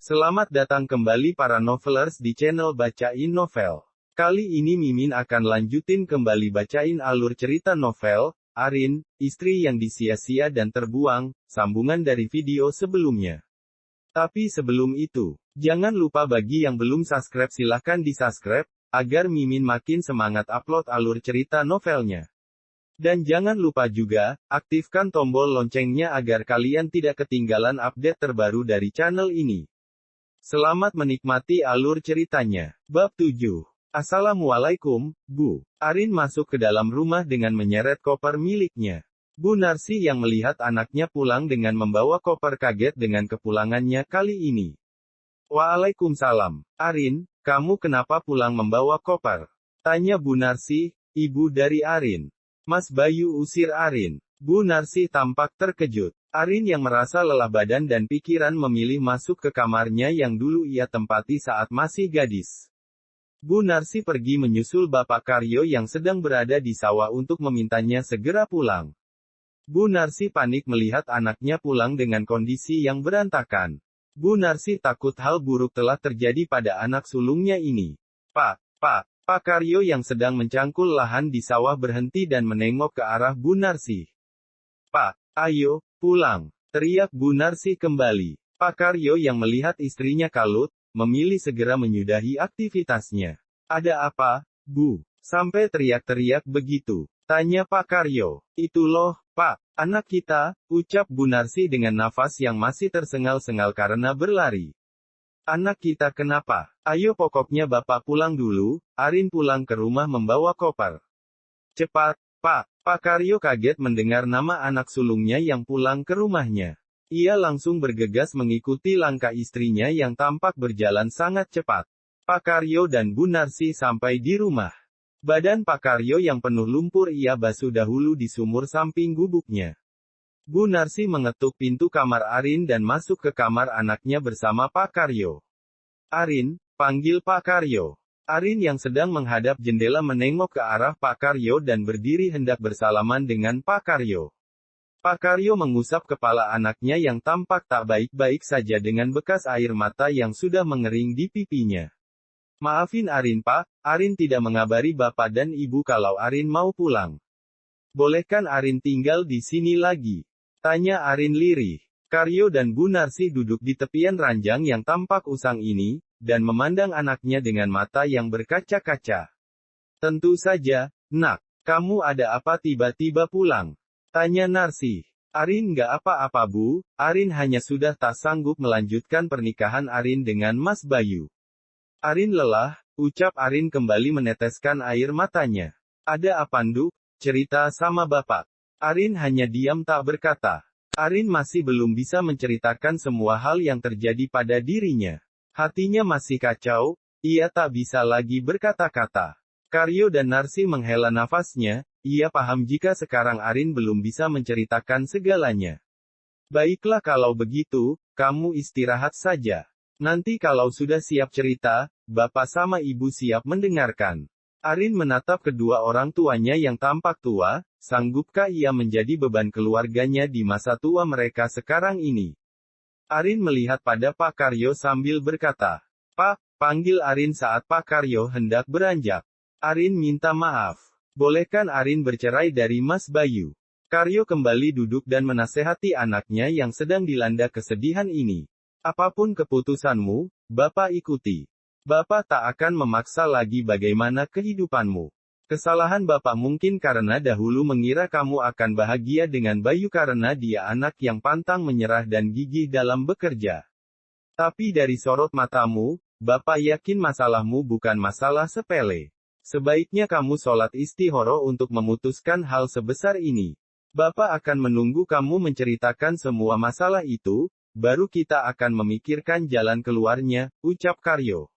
Selamat datang kembali para novelers di channel Bacain Novel. Kali ini Mimin akan lanjutin kembali bacain alur cerita novel, Arin, Istri yang Disia-sia dan Terbuang, sambungan dari video sebelumnya. Tapi sebelum itu, jangan lupa bagi yang belum subscribe silahkan di-subscribe, agar Mimin makin semangat upload alur cerita novelnya. Dan jangan lupa juga, aktifkan tombol loncengnya agar kalian tidak ketinggalan update terbaru dari channel ini. Selamat menikmati alur ceritanya. Bab 7. Assalamualaikum, Bu. Arin masuk ke dalam rumah dengan menyeret koper miliknya. Bu Narsi yang melihat anaknya pulang dengan membawa koper kaget dengan kepulangannya kali ini. Waalaikumsalam. Arin, kamu kenapa pulang membawa koper? Tanya Bu Narsi, ibu dari Arin. Mas Bayu usir Arin. Bu Narsi tampak terkejut. Arin yang merasa lelah badan dan pikiran memilih masuk ke kamarnya yang dulu ia tempati saat masih gadis. Bu Narsi pergi menyusul Bapak Karyo yang sedang berada di sawah untuk memintanya segera pulang. Bu Narsi panik melihat anaknya pulang dengan kondisi yang berantakan. Bu Narsi takut hal buruk telah terjadi pada anak sulungnya ini. Pak Karyo yang sedang mencangkul lahan di sawah berhenti dan menengok ke arah Bu Narsi. Pak, ayo, pulang, teriak Bu Narsi kembali. Pak Karyo yang melihat istrinya kalut, memilih segera menyudahi aktivitasnya. Ada apa, Bu? Sampai teriak-teriak begitu? Tanya Pak Karyo. Itu loh, Pak, anak kita, ucap Bu Narsi dengan nafas yang masih tersengal-sengal karena berlari. Anak kita kenapa? Ayo pokoknya Bapak pulang dulu, Arin pulang ke rumah membawa koper. Cepat, Pak. Pak Karyo kaget mendengar nama anak sulungnya yang pulang ke rumahnya. Ia langsung bergegas mengikuti langkah istrinya yang tampak berjalan sangat cepat. Pak Karyo dan Bu Narsi sampai di rumah. Badan Pak Karyo yang penuh lumpur ia basuh dahulu di sumur samping gubuknya. Bu Narsi mengetuk pintu kamar Arin dan masuk ke kamar anaknya bersama Pak Karyo. Arin, panggil Pak Karyo. Arin yang sedang menghadap jendela menengok ke arah Pak Karyo dan berdiri hendak bersalaman dengan Pak Karyo. Pak Karyo mengusap kepala anaknya yang tampak tak baik-baik saja dengan bekas air mata yang sudah mengering di pipinya. Maafin Arin Pak, Arin tidak mengabari Bapak dan Ibu kalau Arin mau pulang. Bolehkan Arin tinggal di sini lagi? Tanya Arin lirih. Karyo dan Bu Narsi duduk di tepian ranjang yang tampak usang ini, dan memandang anaknya dengan mata yang berkaca-kaca. Tentu saja, Nak. Kamu ada apa tiba-tiba pulang? Tanya Narsi. Arin nggak apa-apa Bu, Arin hanya sudah tak sanggup melanjutkan pernikahan Arin dengan Mas Bayu. Arin lelah, ucap Arin kembali meneteskan air matanya. Ada apa Nduk? Cerita sama Bapak. Arin hanya diam tak berkata. Arin masih belum bisa menceritakan semua hal yang terjadi pada dirinya. Hatinya masih kacau, ia tak bisa lagi berkata-kata. Karyo dan Narsi menghela nafasnya, ia paham jika sekarang Arin belum bisa menceritakan segalanya. Baiklah kalau begitu, kamu istirahat saja. Nanti kalau sudah siap cerita, Bapak sama Ibu siap mendengarkan. Arin menatap kedua orang tuanya yang tampak tua, sanggupkah ia menjadi beban keluarganya di masa tua mereka sekarang ini? Arin melihat pada Pak Karyo sambil berkata, Pak, panggil Arin saat Pak Karyo hendak beranjak. Arin minta maaf. Bolehkan Arin bercerai dari Mas Bayu? Karyo kembali duduk dan menasehati anaknya yang sedang dilanda kesedihan ini. Apapun keputusanmu, Bapak ikuti. Bapak tak akan memaksa lagi bagaimana kehidupanmu. Kesalahan Bapak mungkin karena dahulu mengira kamu akan bahagia dengan Bayu karena dia anak yang pantang menyerah dan gigih dalam bekerja. Tapi dari sorot matamu, Bapak yakin masalahmu bukan masalah sepele. Sebaiknya kamu sholat istihoro untuk memutuskan hal sebesar ini. Bapak akan menunggu kamu menceritakan semua masalah itu, baru kita akan memikirkan jalan keluarnya, ucap Karyo.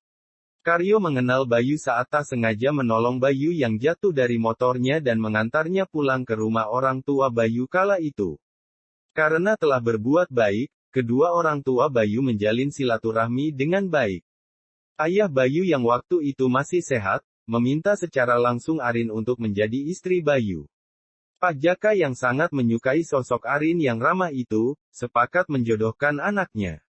Karyo mengenal Bayu saat tak sengaja menolong Bayu yang jatuh dari motornya dan mengantarnya pulang ke rumah orang tua Bayu kala itu. Karena telah berbuat baik, kedua orang tua Bayu menjalin silaturahmi dengan baik. Ayah Bayu yang waktu itu masih sehat, meminta secara langsung Arin untuk menjadi istri Bayu. Pak Jaka yang sangat menyukai sosok Arin yang ramah itu, sepakat menjodohkan anaknya.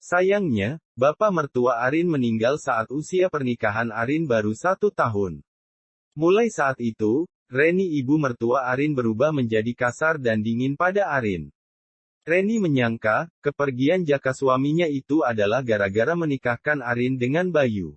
Sayangnya, bapak mertua Arin meninggal saat usia pernikahan Arin baru 1 tahun. Mulai saat itu, Reni ibu mertua Arin berubah menjadi kasar dan dingin pada Arin. Reni menyangka, kepergian Jaka suaminya itu adalah gara-gara menikahkan Arin dengan Bayu.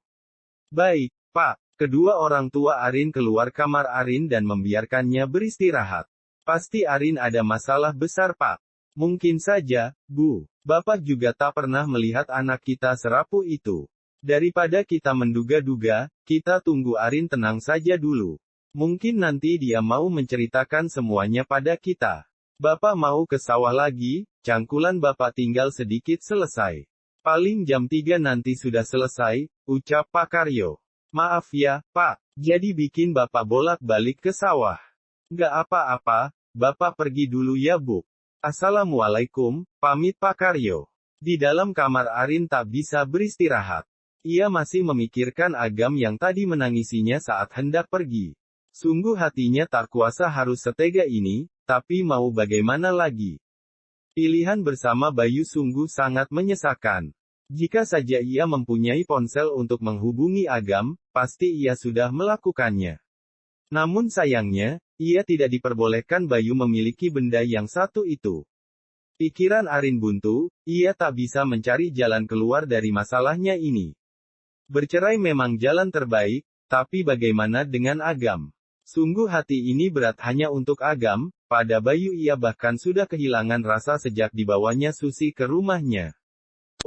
Baik, Pak. Kedua orang tua Arin keluar kamar Arin dan membiarkannya beristirahat. Pasti Arin ada masalah besar, Pak. Mungkin saja, Bu. Bapak juga tak pernah melihat anak kita serapuh itu. Daripada kita menduga-duga, kita tunggu Arin tenang saja dulu. Mungkin nanti dia mau menceritakan semuanya pada kita. Bapak mau ke sawah lagi, cangkulan Bapak tinggal sedikit selesai. Paling jam 3 nanti sudah selesai, ucap Pak Karyo. Maaf ya, Pak. Jadi bikin Bapak bolak-balik ke sawah. Nggak apa-apa, Bapak pergi dulu ya, Bu. Assalamualaikum, pamit Pak Karyo. Di dalam kamar Arin tak bisa beristirahat. Ia masih memikirkan Agam yang tadi menangisinya saat hendak pergi. Sungguh hatinya tak kuasa harus setega ini, tapi mau bagaimana lagi. Pilihan bersama Bayu sungguh sangat menyesakan. Jika saja ia mempunyai ponsel untuk menghubungi Agam, pasti ia sudah melakukannya. Namun sayangnya, ia tidak diperbolehkan Bayu memiliki benda yang satu itu. Pikiran Arin buntu, ia tak bisa mencari jalan keluar dari masalahnya ini. Bercerai memang jalan terbaik, tapi bagaimana dengan Agam? Sungguh hati ini berat hanya untuk Agam, pada Bayu ia bahkan sudah kehilangan rasa sejak dibawanya Susi ke rumahnya.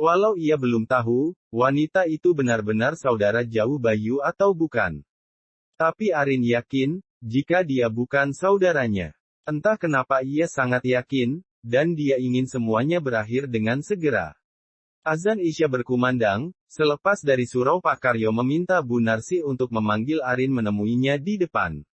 Walau ia belum tahu, wanita itu benar-benar saudara jauh Bayu atau bukan. Tapi Arin yakin, jika dia bukan saudaranya. Entah kenapa ia sangat yakin, dan dia ingin semuanya berakhir dengan segera. Azan Isya berkumandang, selepas dari surau Pak Karyo meminta Bu Narsi untuk memanggil Arin menemuinya di depan.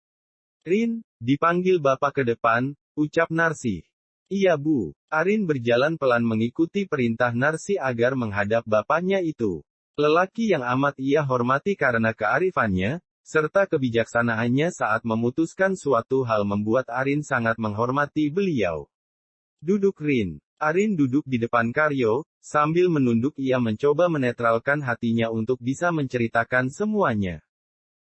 Rin, dipanggil Bapak ke depan, ucap Narsi. Iya Bu. Arin berjalan pelan mengikuti perintah Narsi agar menghadap bapaknya itu. Lelaki yang amat ia hormati karena kearifannya, serta kebijaksanaannya saat memutuskan suatu hal membuat Arin sangat menghormati beliau. Duduk Rin. Arin duduk di depan Karyo, sambil menunduk ia mencoba menetralkan hatinya untuk bisa menceritakan semuanya.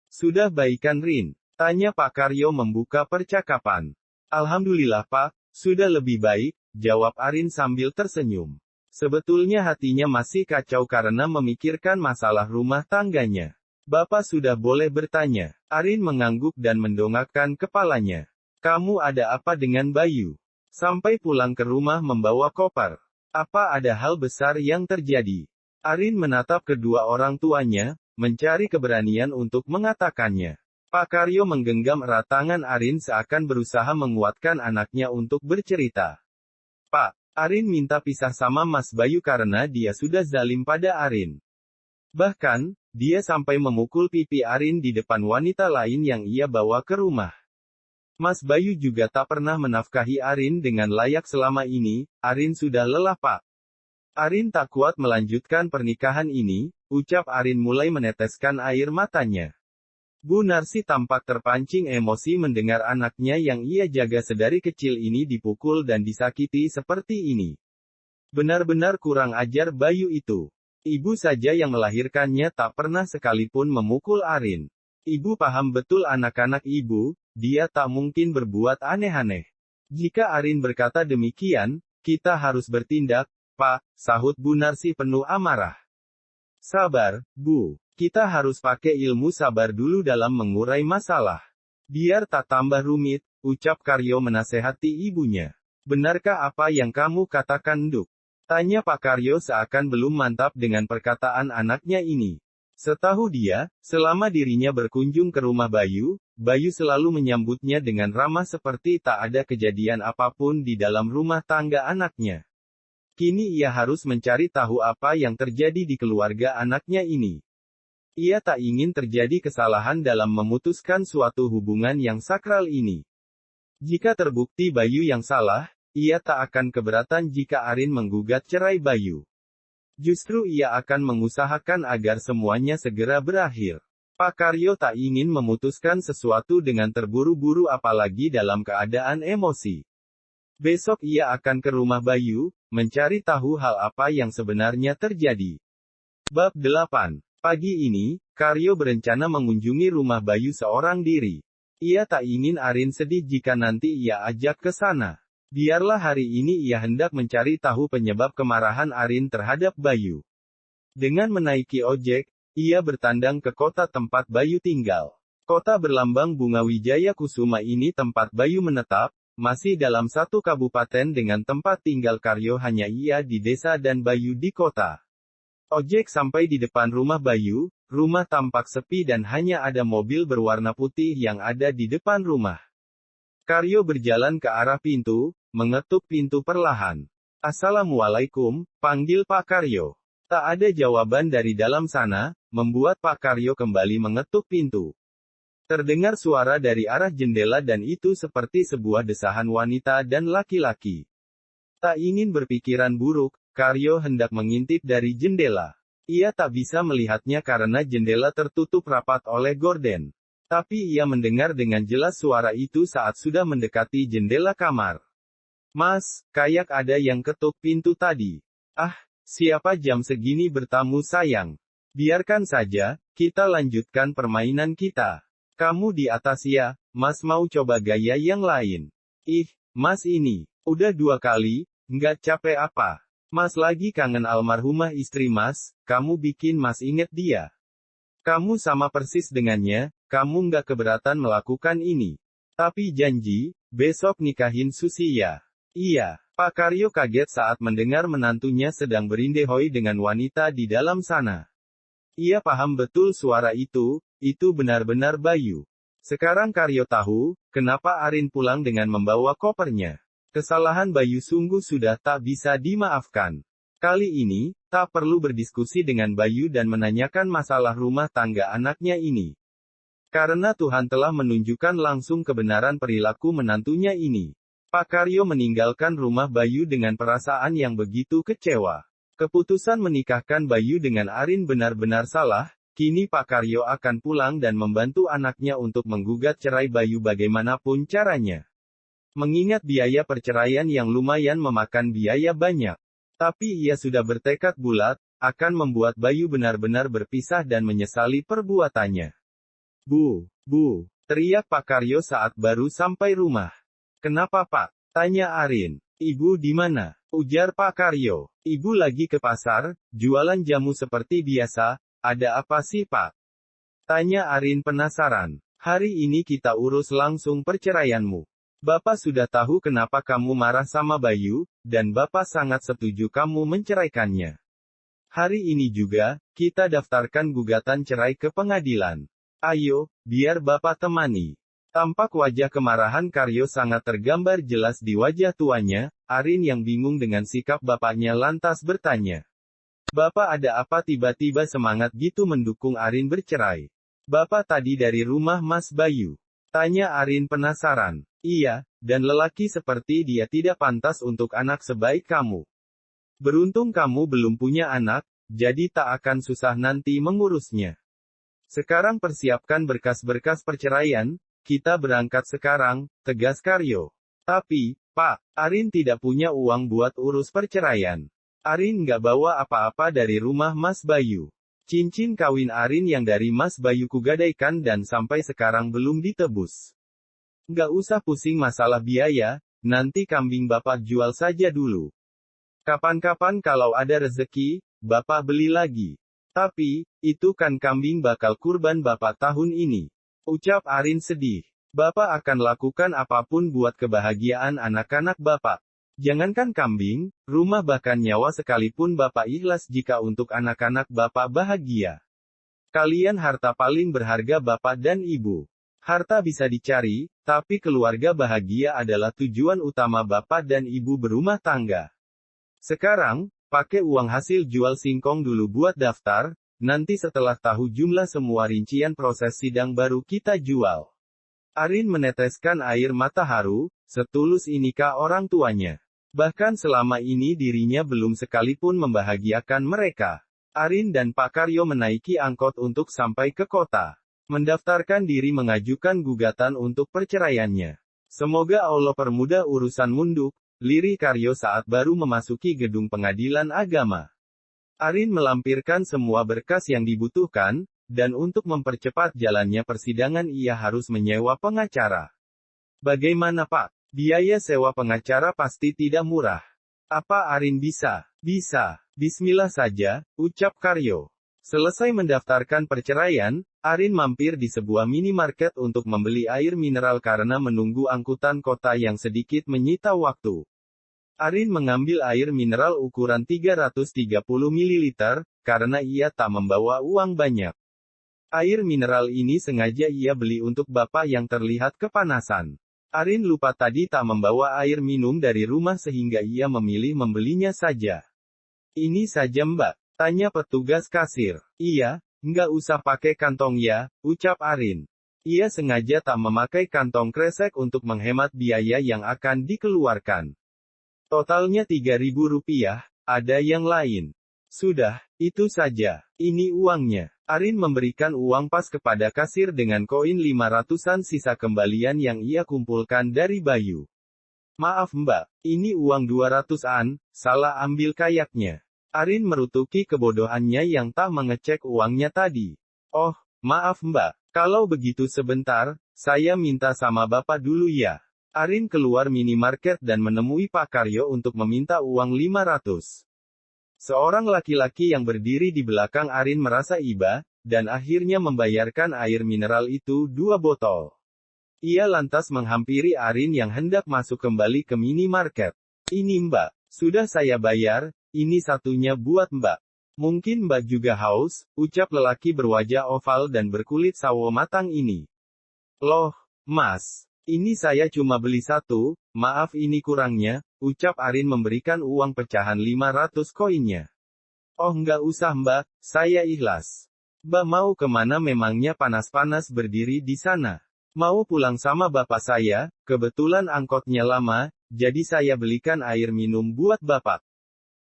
Sudah baikan Rin? Tanya Pak Karyo membuka percakapan. Alhamdulillah Pak, sudah lebih baik, jawab Arin sambil tersenyum. Sebetulnya hatinya masih kacau karena memikirkan masalah rumah tangganya. Bapak sudah boleh bertanya. Arin mengangguk dan mendongakkan kepalanya. Kamu ada apa dengan Bayu? Sampai pulang ke rumah membawa koper. Apa ada hal besar yang terjadi? Arin menatap kedua orang tuanya, mencari keberanian untuk mengatakannya. Pak Karyo menggenggam erat tangan Arin seakan berusaha menguatkan anaknya untuk bercerita. Pak, Arin minta pisah sama Mas Bayu karena dia sudah zalim pada Arin. Bahkan, dia sampai memukul pipi Arin di depan wanita lain yang ia bawa ke rumah. Mas Bayu juga tak pernah menafkahi Arin dengan layak selama ini, Arin sudah lelah Pak. Arin tak kuat melanjutkan pernikahan ini, ucap Arin mulai meneteskan air matanya. Bu Narsi tampak terpancing emosi mendengar anaknya yang ia jaga sedari kecil ini dipukul dan disakiti seperti ini. Benar-benar kurang ajar Bayu itu. Ibu saja yang melahirkannya tak pernah sekalipun memukul Arin. Ibu paham betul anak-anak ibu, dia tak mungkin berbuat aneh-aneh. Jika Arin berkata demikian, kita harus bertindak, Pak, sahut Bu Narsi penuh amarah. Sabar, Bu. Kita harus pakai ilmu sabar dulu dalam mengurai masalah. Biar tak tambah rumit, ucap Karyo menasehati ibunya. Benarkah apa yang kamu katakan, Duk? Tanya Pak Karyo seakan belum mantap dengan perkataan anaknya ini. Setahu dia, selama dirinya berkunjung ke rumah Bayu, Bayu selalu menyambutnya dengan ramah seperti tak ada kejadian apapun di dalam rumah tangga anaknya. Kini ia harus mencari tahu apa yang terjadi di keluarga anaknya ini. Ia tak ingin terjadi kesalahan dalam memutuskan suatu hubungan yang sakral ini. Jika terbukti Bayu yang salah, ia tak akan keberatan jika Arin menggugat cerai Bayu. Justru ia akan mengusahakan agar semuanya segera berakhir. Pak Karyo tak ingin memutuskan sesuatu dengan terburu-buru apalagi dalam keadaan emosi. Besok ia akan ke rumah Bayu, mencari tahu hal apa yang sebenarnya terjadi. Bab 8. Pagi ini, Karyo berencana mengunjungi rumah Bayu seorang diri. Ia tak ingin Arin sedih jika nanti ia ajak ke sana. Biarlah hari ini ia hendak mencari tahu penyebab kemarahan Arin terhadap Bayu. Dengan menaiki ojek, ia bertandang ke kota tempat Bayu tinggal. Kota berlambang bunga Wijaya Kusuma ini tempat Bayu menetap, masih dalam satu kabupaten dengan tempat tinggal Karyo hanya ia di desa dan Bayu di kota. Ojek sampai di depan rumah Bayu, rumah tampak sepi dan hanya ada mobil berwarna putih yang ada di depan rumah. Karyo berjalan ke arah pintu, mengetuk pintu perlahan. "Assalamualaikum," panggil Pak Karyo. Tak ada jawaban dari dalam sana, membuat Pak Karyo kembali mengetuk pintu. Terdengar suara dari arah jendela dan itu seperti sebuah desahan wanita dan laki-laki. Tak ingin berpikiran buruk, Karyo hendak mengintip dari jendela. Ia tak bisa melihatnya karena jendela tertutup rapat oleh gorden. Tapi ia mendengar dengan jelas suara itu saat sudah mendekati jendela kamar. "Mas, kayak ada yang ketuk pintu tadi." "Ah, siapa jam segini bertamu sayang? Biarkan saja, kita lanjutkan permainan kita. Kamu di atas ya, Mas mau coba gaya yang lain." "Ih, Mas ini, udah 2 kali, nggak capek apa? Mas lagi kangen almarhumah istri Mas, kamu bikin Mas inget dia. Kamu sama persis dengannya, kamu nggak keberatan melakukan ini. Tapi janji, besok nikahin Susi ya." "Iya." Pak Karyo kaget saat mendengar menantunya sedang berindehoi dengan wanita di dalam sana. Ia paham betul suara itu benar-benar Bayu. Sekarang Karyo tahu, kenapa Arin pulang dengan membawa kopernya. Kesalahan Bayu sungguh sudah tak bisa dimaafkan. Kali ini, tak perlu berdiskusi dengan Bayu dan menanyakan masalah rumah tangga anaknya ini. Karena Tuhan telah menunjukkan langsung kebenaran perilaku menantunya ini. Pak Karyo meninggalkan rumah Bayu dengan perasaan yang begitu kecewa. Keputusan menikahkan Bayu dengan Arin benar-benar salah, kini Pak Karyo akan pulang dan membantu anaknya untuk menggugat cerai Bayu bagaimanapun caranya. Mengingat biaya perceraian yang lumayan memakan biaya banyak. Tapi ia sudah bertekad bulat, akan membuat Bayu benar-benar berpisah dan menyesali perbuatannya. "Bu, teriak Pak Karyo saat baru sampai rumah. "Kenapa Pak?" tanya Arin. "Ibu di mana?" ujar Pak Karyo. "Ibu lagi ke pasar, jualan jamu seperti biasa. Ada apa sih Pak?" tanya Arin penasaran. "Hari ini kita urus langsung perceraianmu. Bapak sudah tahu kenapa kamu marah sama Bayu, dan Bapak sangat setuju kamu menceraikannya. Hari ini juga, kita daftarkan gugatan cerai ke pengadilan. Ayo, biar Bapak temani." Tampak wajah kemarahan Karyo sangat tergambar jelas di wajah tuanya. Arin yang bingung dengan sikap bapaknya lantas bertanya. "Bapak ada apa tiba-tiba semangat gitu mendukung Arin bercerai? Bapak tadi dari rumah Mas Bayu?" tanya Arin penasaran. "Iya, dan lelaki seperti dia tidak pantas untuk anak sebaik kamu. Beruntung kamu belum punya anak, jadi tak akan susah nanti mengurusnya. Sekarang persiapkan berkas-berkas perceraian, kita berangkat sekarang," tegas Karyo. "Tapi, Pak, Arin tidak punya uang buat urus perceraian. Arin nggak bawa apa-apa dari rumah Mas Bayu. Cincin kawin Arin yang dari Mas Bayu kugadaikan dan sampai sekarang belum ditebus. Nggak usah pusing masalah biaya, nanti kambing Bapak jual saja dulu. Kapan-kapan kalau ada rezeki, Bapak beli lagi. Tapi, itu kan kambing bakal kurban Bapak tahun ini," ucap Arin sedih. "Bapak akan lakukan apapun buat kebahagiaan anak-anak Bapak. Jangankan kambing, rumah bahkan nyawa sekalipun Bapak ikhlas jika untuk anak-anak Bapak bahagia. Kalian harta paling berharga Bapak dan Ibu. Harta bisa dicari, tapi keluarga bahagia adalah tujuan utama Bapak dan Ibu berumah tangga. Sekarang, pakai uang hasil jual singkong dulu buat daftar, nanti setelah tahu jumlah semua rincian proses sidang baru kita jual." Arin meneteskan air mata haru, setulus inikah orang tuanya. Bahkan selama ini dirinya belum sekalipun membahagiakan mereka. Arin dan Pak Karyo menaiki angkot untuk sampai ke kota. Mendaftarkan diri mengajukan gugatan untuk perceraiannya. "Semoga Allah permudah urusan munduk," lirih Karyo saat baru memasuki gedung pengadilan agama. Arin melampirkan semua berkas yang dibutuhkan, dan untuk mempercepat jalannya persidangan ia harus menyewa pengacara. Bagaimana Pak? Biaya sewa pengacara pasti tidak murah. Apa Arin bisa? Bisa. Bismillah saja, ucap Karyo. Selesai mendaftarkan perceraian, Arin mampir di sebuah minimarket untuk membeli air mineral karena menunggu angkutan kota yang sedikit menyita waktu. Arin mengambil air mineral ukuran 330 ml, karena ia tak membawa uang banyak. Air mineral ini sengaja ia beli untuk bapak yang terlihat kepanasan. Arin lupa tadi tak membawa air minum dari rumah sehingga ia memilih membelinya saja. Ini saja Mbak, tanya petugas kasir. Iya, nggak usah pakai kantong ya, ucap Arin. Ia sengaja tak memakai kantong kresek untuk menghemat biaya yang akan dikeluarkan. Totalnya Rp3.000, ada yang lain. Sudah, itu saja. Ini uangnya. Arin memberikan uang pas kepada kasir dengan koin 500-an sisa kembalian yang ia kumpulkan dari Bayu. Maaf Mbak, ini uang 200-an, salah ambil kayaknya. Arin merutuki kebodohannya yang tak mengecek uangnya tadi. Oh, maaf Mbak, kalau begitu sebentar, saya minta sama Bapak dulu ya. Arin keluar minimarket dan menemui Pak Karyo untuk meminta uang 500. Seorang laki-laki yang berdiri di belakang Arin merasa iba, dan akhirnya membayarkan air mineral itu 2 botol. Ia lantas menghampiri Arin yang hendak masuk kembali ke minimarket. Ini Mbak, sudah saya bayar, ini satunya buat Mbak. Mungkin Mbak juga haus, ucap lelaki berwajah oval dan berkulit sawo matang ini. Loh, Mas, ini saya cuma beli satu, maaf ini kurangnya, ucap Arin memberikan uang pecahan 500 koinnya. Oh nggak usah Mbak, saya ikhlas. Mbak mau kemana memangnya panas-panas berdiri di sana? Mau pulang sama bapak saya, kebetulan angkotnya lama, jadi saya belikan air minum buat bapak.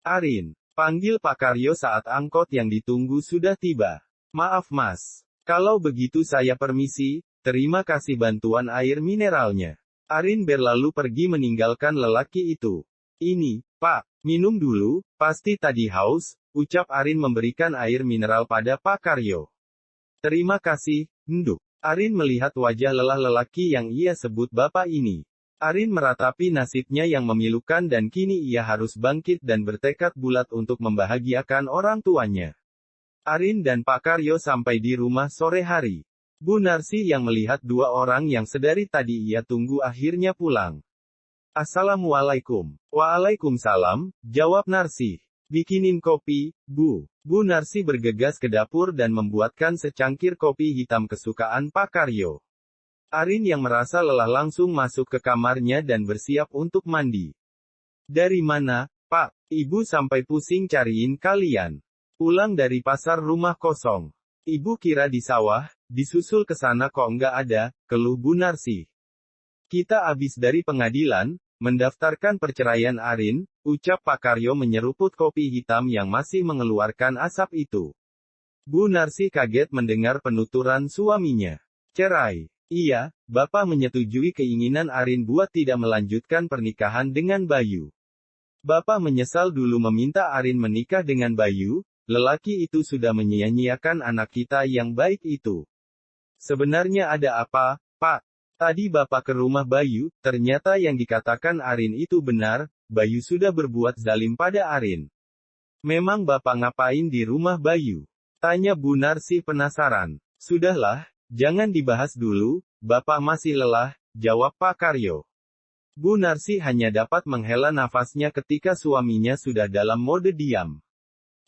Arin, panggil Pak Karyo saat angkot yang ditunggu sudah tiba. Maaf Mas. Kalau begitu saya permisi, terima kasih bantuan air mineralnya. Arin berlalu pergi meninggalkan lelaki itu. Ini, Pak, minum dulu, pasti tadi haus, ucap Arin memberikan air mineral pada Pak Karyo. Terima kasih, Nduk. Arin melihat wajah lelah lelaki yang ia sebut bapak ini. Arin meratapi nasibnya yang memilukan dan kini ia harus bangkit dan bertekad bulat untuk membahagiakan orang tuanya. Arin dan Pak Karyo sampai di rumah sore hari. Bu Narsi yang melihat 2 orang yang sedari tadi ia tunggu akhirnya pulang. Assalamualaikum. Waalaikumsalam, jawab Narsi. Bikinin kopi, Bu. Bu Narsi bergegas ke dapur dan membuatkan secangkir kopi hitam kesukaan Pak Karyo. Arin yang merasa lelah langsung masuk ke kamarnya dan bersiap untuk mandi. Dari mana, Pak? Ibu sampai pusing cariin kalian. Pulang dari pasar rumah kosong. Ibu kira di sawah, disusul ke sana kok nggak ada, keluh Bu Narsi. Kita abis dari pengadilan, mendaftarkan perceraian Arin, ucap Pak Karyo menyeruput kopi hitam yang masih mengeluarkan asap itu. Bu Narsi kaget mendengar penuturan suaminya. Cerai. Iya, Bapak menyetujui keinginan Arin buat tidak melanjutkan pernikahan dengan Bayu. Bapak menyesal dulu meminta Arin menikah dengan Bayu, lelaki itu sudah menyia-nyiakan anak kita yang baik itu. Sebenarnya ada apa, Pak? Tadi Bapak ke rumah Bayu, ternyata yang dikatakan Arin itu benar, Bayu sudah berbuat zalim pada Arin. Memang Bapak ngapain di rumah Bayu? Tanya Bu Narsi penasaran. Sudahlah, jangan dibahas dulu, Bapak masih lelah, jawab Pak Karyo. Bu Narsi hanya dapat menghela nafasnya ketika suaminya sudah dalam mode diam.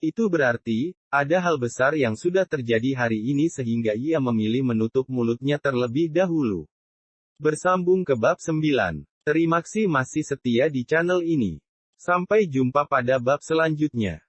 Itu berarti, ada hal besar yang sudah terjadi hari ini sehingga ia memilih menutup mulutnya terlebih dahulu. Bersambung ke bab 9. Terima kasih masih setia di channel ini. Sampai jumpa pada bab selanjutnya.